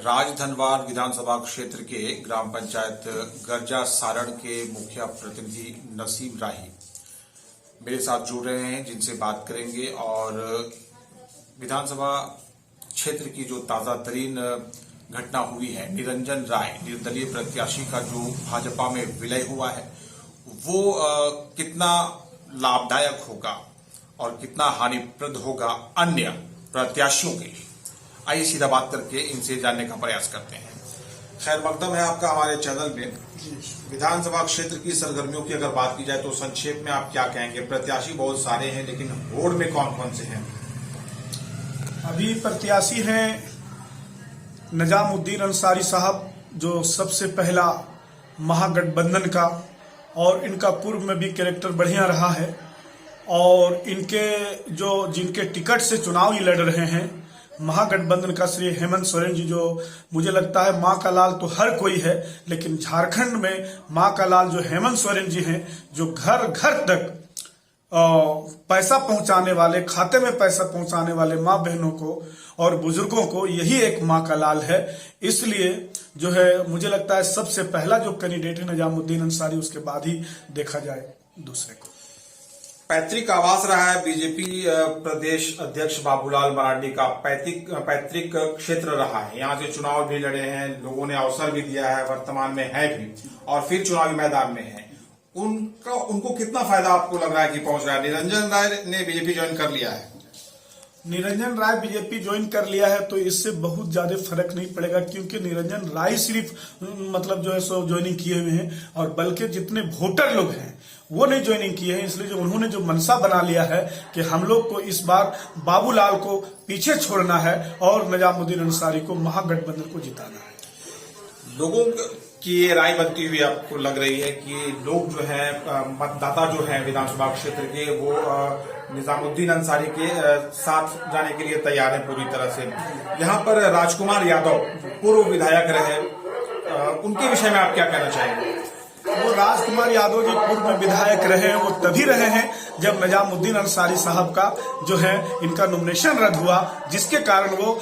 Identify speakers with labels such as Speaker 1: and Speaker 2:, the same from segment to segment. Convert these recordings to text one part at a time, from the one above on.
Speaker 1: राजधनवार विधानसभा क्षेत्र के ग्राम पंचायत गर्जा सारण के मुखिया प्रतिनिधि नसीम राही मेरे साथ जुड़ रहे हैं, जिनसे बात करेंगे और विधानसभा क्षेत्र की जो ताजा तरीन घटना हुई है, निरंजन राय निर्दलीय प्रत्याशी का जो भाजपा में विलय हुआ है, वो कितना लाभदायक होगा और कितना हानिप्रद होगा अन्य प्रत्याशियों के लिए। आइए सीधा बात करके इनसे जानने का प्रयास करते हैं। खैर मकदम है आपका हमारे चैनल में। विधानसभा क्षेत्र की सरगर्मियों की अगर बात की जाए तो संक्षेप में आप क्या कहेंगे? प्रत्याशी बहुत सारे हैं, लेकिन बोर्ड में कौन कौन से हैं?
Speaker 2: अभी प्रत्याशी हैं निजामुद्दीन अंसारी साहब, जो सबसे पहला महागठबंधन का, और इनका पूर्व में भी कैरेक्टर बढ़िया रहा है। और इनके जो जिनके टिकट से चुनाव ही लड़ रहे हैं, महागठबंधन का श्री हेमंत सोरेन जी, जो मुझे लगता है माँ का लाल तो हर कोई है, लेकिन झारखंड में माँ का लाल जो हेमंत सोरेन जी हैं, जो घर घर तक पैसा पहुंचाने वाले, खाते में पैसा पहुंचाने वाले माँ बहनों को और बुजुर्गों को, यही एक माँ का लाल है। इसलिए जो है मुझे लगता है सबसे पहला जो कैंडिडेट है निजामुद्दीन अंसारी, उसके बाद ही देखा जाए दूसरे को।
Speaker 1: पैतृक आवास रहा है बीजेपी प्रदेश अध्यक्ष बाबूलाल मरांडी का, पैतृक क्षेत्र रहा है। यहाँ से चुनाव भी लड़े हैं, लोगों ने अवसर भी दिया है, वर्तमान में है भी और फिर चुनावी मैदान में है। उनको कितना फायदा आपको लग रहा है कि पहुंच रहा है? निरंजन राय ने बीजेपी ज्वाइन कर लिया है।
Speaker 2: निरंजन राय बीजेपी ज्वाइन कर लिया है तो इससे बहुत ज्यादा फर्क नहीं पड़ेगा, क्योंकि निरंजन राय सिर्फ मतलब जो है सो ज्वाइनिंग किए हुए हैं, और बल्कि जितने वोटर लोग हैं वो नहीं ज्वाइनिंग किए हैं। इसलिए जो उन्होंने जो मनसा बना लिया है कि हम लोग को इस बार बाबूलाल को पीछे छोड़ना है और निजामुद्दीन अंसारी को, महागठबंधन को जिताना है।
Speaker 1: लोगों की ये राय बनती हुई आपको लग रही है कि लोग जो है, मतदाता जो है विधानसभा क्षेत्र के, वो निजामुद्दीन अंसारी के साथ जाने के लिए तैयार है पूरी तरह से। यहाँ पर राजकुमार यादव पूर्व विधायक रहे, उनके विषय में आप क्या कहना चाहेंगे?
Speaker 2: वो राजकुमार यादव जी पूर्व में विधायक रहे हैं, वो तभी रहे हैं जब निजामुद्दीन अंसारी साहब का जो है इनका नॉमिनेशन रद्द हुआ, जिसके कारण वो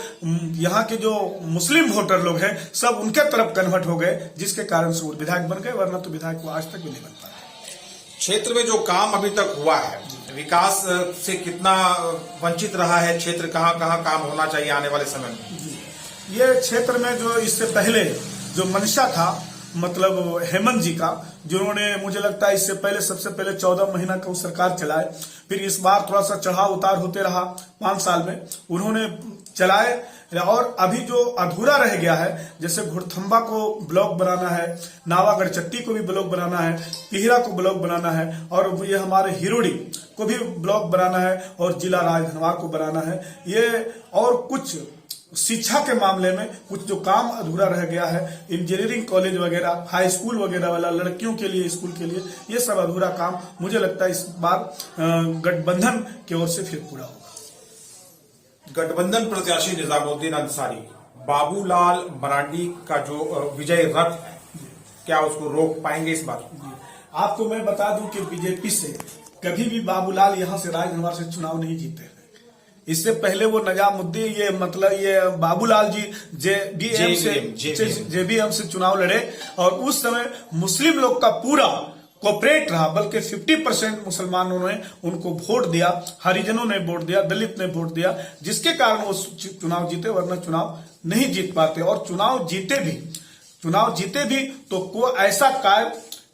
Speaker 2: यहाँ के जो मुस्लिम वोटर लोग हैं सब उनके तरफ कन्वर्ट हो गए, जिसके कारण से वो विधायक बन गए, वरना तो विधायक वो आज तक भी नहीं बन पाया।
Speaker 1: क्षेत्र में जो काम अभी तक हुआ है, विकास से कितना वंचित रहा है क्षेत्र? कहाँ कहाँ काम होना चाहिए आने वाले समय में?
Speaker 2: ये क्षेत्र में जो इससे पहले जो मंशा था, मतलब हेमंत जी का, जिन्होंने मुझे लगता है इससे पहले सबसे पहले 14 महीना का सरकार चलाए, फिर इस बार थोड़ा सा चढ़ाव उतार होते रहा 5 साल में उन्होंने चलाए। और अभी जो अधूरा रह गया है, जैसे घुड़थम्बा को ब्लॉक बनाना है, नावागढ़ चट्टी को भी ब्लॉक बनाना है, पिहरा को ब्लॉक बनाना है, और ये हमारे हिरोड़ी को भी ब्लॉक बनाना है, और जिला राजधनवार को बनाना है। ये और कुछ शिक्षा के मामले में कुछ जो काम अधूरा रह गया है, इंजीनियरिंग कॉलेज वगैरह, हाई स्कूल वगैरह वाला, लड़कियों के लिए स्कूल के लिए, ये सब अधूरा काम मुझे लगता है इस बार गठबंधन की ओर से फिर पूरा होगा।
Speaker 1: गठबंधन प्रत्याशी निजामुद्दीन अंसारी, बाबूलाल मरांडी का जो विजय रथ है, क्या उसको रोक पाएंगे इस बार?
Speaker 2: आपको मैं बता दूं कि बीजेपी से कभी भी बाबूलाल यहां से राजधनवार से चुनाव नहीं जीते हैं। इससे पहले वो निजामुद्दीन ये बाबूलाल जी जेबीएम से चुनाव लड़े, और उस समय मुस्लिम लोग का पूरा कोऑपरेट रहा, बल्कि 50% मुसलमानों ने उनको वोट दिया, हरिजनों ने वोट दिया, दलित ने वोट दिया, जिसके कारण वो चुनाव जीते, वरना चुनाव नहीं जीत पाते। और चुनाव जीते भी तो कोई ऐसा कार्य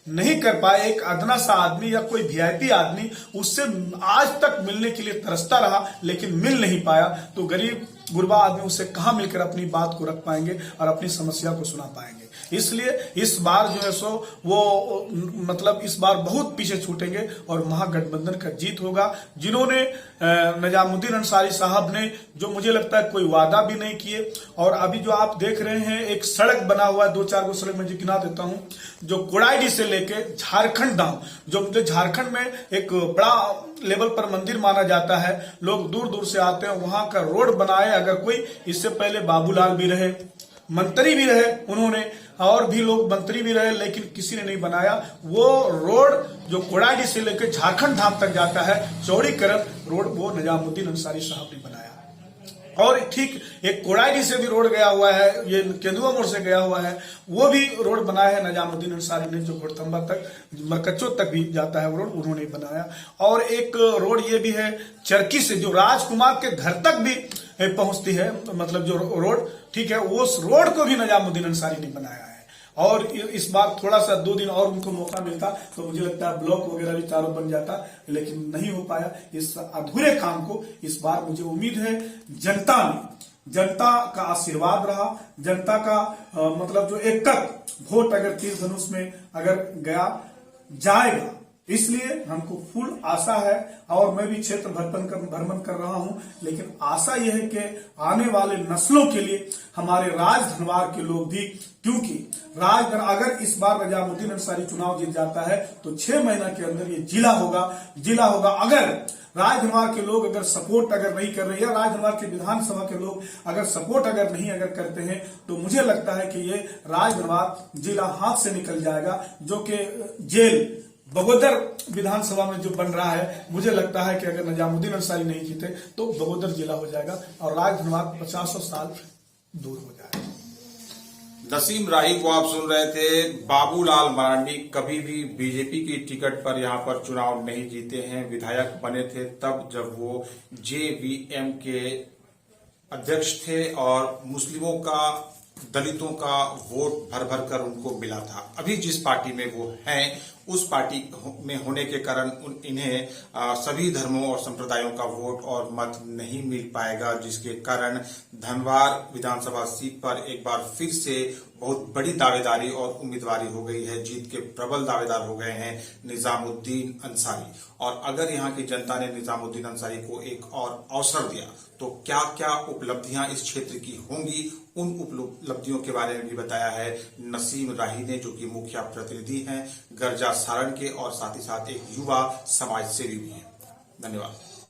Speaker 2: नहीं कर पाए, एक अदना सा आदमी या कोई वीआईपी आदमी उससे आज तक मिलने के लिए तरसता रहा, लेकिन मिल नहीं पाया। तो गरीब गुरबा आदमी उससे कहां मिलकर अपनी बात को रख पाएंगे और अपनी समस्या को सुना पाएंगे। इसलिए इस बार जो है सो वो मतलब इस बार बहुत पीछे छूटेंगे और महागठबंधन का जीत होगा। जिन्होंने निजामुद्दीन अंसारी साहब ने, जो मुझे लगता है कोई वादा भी नहीं किए, और अभी जो आप देख रहे हैं एक सड़क बना हुआ है, 2-4 सड़क मैं जो गिना देता हूं, जो कोड़ाईडी से लेके झारखंड धाम, जो मुझे झारखंड में एक बड़ा लेवल पर मंदिर माना जाता है, लोग दूर दूर से आते हैं, वहां का रोड बनाए अगर कोई। इससे पहले बाबूलाल भी रहे, मंत्री भी रहे उन्होंने, और भी लोग मंत्री भी रहे, लेकिन किसी ने नहीं बनाया। वो रोड जो कोड़ाईडी से लेकर झारखंड धाम तक जाता है, चौड़ीकरण रोड, वो निजामुद्दीन अंसारी साहब ने बनाया। और ठीक एक कोड़ाई से भी रोड गया हुआ है, ये केंदुआ मोड़ से गया हुआ है, वो भी रोड बनाया है निजामुद्दीन अंसारी ने, जो घोड़तंबा तक मरकच्चो तक भी जाता है वो रोड उन्होंने बनाया। और एक रोड ये भी है चरकी से जो राजकुमार के घर तक भी पहुंचती है, मतलब जो रोड, ठीक है, उस रोड को भी निजामुद्दीन अंसारी ने बनाया है। और इस बार थोड़ा सा 2 दिन और उनको मौका मिलता तो मुझे लगता है ब्लॉक वगैरह भी चारों बन जाता, लेकिन नहीं हो पाया। इस अधूरे काम को इस बार मुझे उम्मीद है जनता का आशीर्वाद रहा, जनता का मतलब जो एकक वोट अगर तीर धनुष में अगर जाएगा, इसलिए हमको फुल आशा है। और मैं भी क्षेत्र भ्रमण कर रहा हूं, लेकिन आशा यह है कि आने वाले नस्लों के लिए हमारे राज धनवार के लोग भी, क्योंकि अगर इस बार निजामुद्दीन अंसारी चुनाव जीत जाता है तो 6 महीना के अंदर ये जिला होगा। अगर राज धनवार के लोग अगर सपोर्ट अगर नहीं कर रहे, या राज धनवार के विधानसभा के लोग अगर सपोर्ट अगर नहीं करते हैं, तो मुझे लगता है कि ये राज धनवार जिला हाथ से निकल जाएगा। जो कि जेल बगोदर विधानसभा में जो बन रहा है, मुझे लगता है कि अगर निजामुद्दीन अंसारी नहीं जीते तो बगोदर जिला हो जाएगा और राज धनवार 50 साल दूर हो जाएगा।
Speaker 1: नसीम राही को आप सुन रहे थे। बाबूलाल मरांडी कभी भी बीजेपी की टिकट पर यहां पर चुनाव नहीं जीते हैं। विधायक बने थे तब जब वो जेवीएम के अध्यक्ष थे और मुस्लिमों का, दलितों का वोट भर भर कर उनको मिला था। अभी जिस पार्टी में वो हैं, उस पार्टी में होने के कारण इन्हें सभी धर्मों और संप्रदायों का वोट और मत नहीं मिल पाएगा, जिसके कारण धनवार विधानसभा सीट पर एक बार फिर से बहुत बड़ी दावेदारी और उम्मीदवारी हो गई है। जीत के प्रबल दावेदार हो गए हैं निजामुद्दीन अंसारी। और अगर यहाँ की जनता ने निजामुद्दीन अंसारी को एक और अवसर दिया तो क्या क्या उपलब्धियां इस क्षेत्र की होंगी, उन उपलब्धियों के बारे में भी बताया है नसीम राही ने, जो कि मुखिया प्रतिनिधि हैं गर्जा सारण के और साथ ही साथ एक युवा समाज सेवी भी हैं। धन्यवाद।